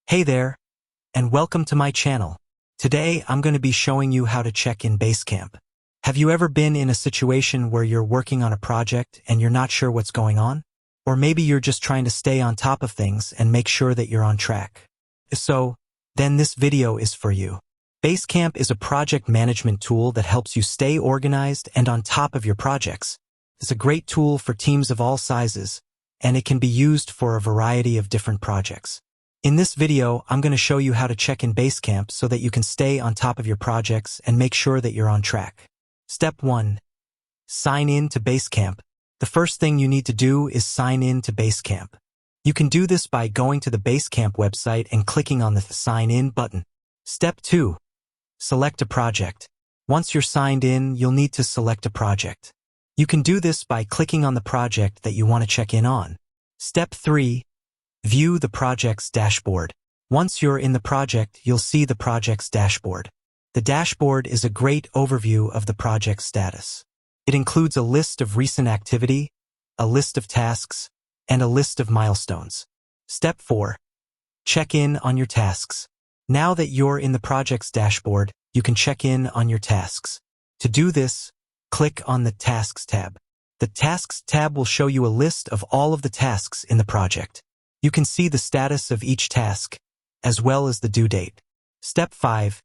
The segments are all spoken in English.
Hey there, and welcome to my channel. Today, I'm going to be showing you how to check in Basecamp. Have you ever been in a situation where you're working on a project and you're not sure what's going on? Or maybe you're just trying to stay on top of things and make sure that you're on track. So, then this video is for you. Basecamp is a project management tool that helps you stay organized and on top of your projects. It's a great tool for teams of all sizes, and it can be used for a variety of different projects. In this video, I'm going to show you how to check in Basecamp so that you can stay on top of your projects and make sure that you're on track. Step 1. Sign in to Basecamp. The first thing you need to do is sign in to Basecamp. You can do this by going to the Basecamp website and clicking on the Sign In button. Step 2. Select a project. Once you're signed in, you'll need to select a project. You can do this by clicking on the project that you want to check in on. Step 3. View the project's dashboard. Once you're in the project, you'll see the project's dashboard. The dashboard is a great overview of the project's status. It includes a list of recent activity, a list of tasks, and a list of milestones. Step 4. Check in on your tasks. Now that you're in the project's dashboard, you can check in on your tasks. To do this, click on the Tasks tab. The Tasks tab will show you a list of all of the tasks in the project. You can see the status of each task, as well as the due date. Step 5.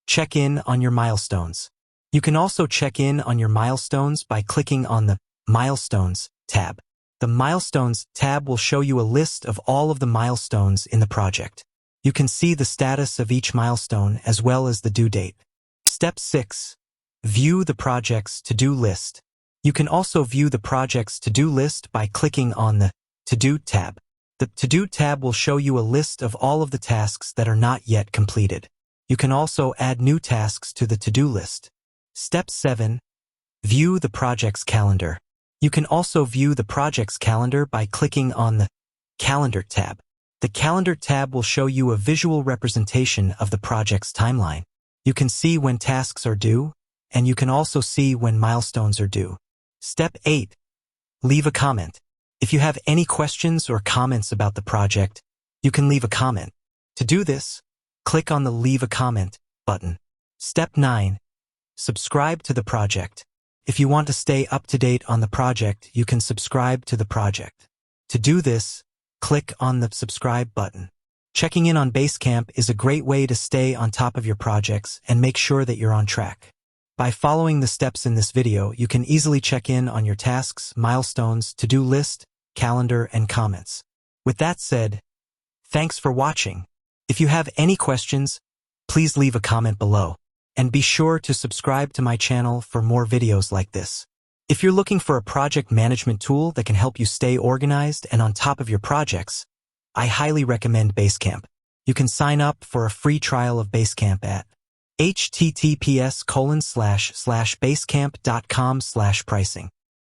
Check in on your milestones. You can also check in on your milestones by clicking on the Milestones tab. The Milestones tab will show you a list of all of the milestones in the project. You can see the status of each milestone as well as the due date. Step 6. View the project's to-do list. You can also view the project's to-do list by clicking on the To-Do tab. The To-Do tab will show you a list of all of the tasks that are not yet completed. You can also add new tasks to the to-do list. Step 7. View the project's calendar. You can also view the project's calendar by clicking on the Calendar tab. The Calendar tab will show you a visual representation of the project's timeline. You can see when tasks are due, and you can also see when milestones are due. Step 8. Leave a comment. If you have any questions or comments about the project, you can leave a comment. To do this, click on the Leave a Comment button. Step 9. Subscribe to the project. If you want to stay up to date on the project, you can subscribe to the project. To do this, click on the Subscribe button. Checking in on Basecamp is a great way to stay on top of your projects and make sure that you're on track. By following the steps in this video, you can easily check in on your tasks, milestones, to-do list, calendar, and comments. With that said, thanks for watching. If you have any questions, please leave a comment below. And be sure to subscribe to my channel for more videos like this. If you're looking for a project management tool that can help you stay organized and on top of your projects, I highly recommend Basecamp. You can sign up for a free trial of Basecamp at https://basecamp.com/pricing.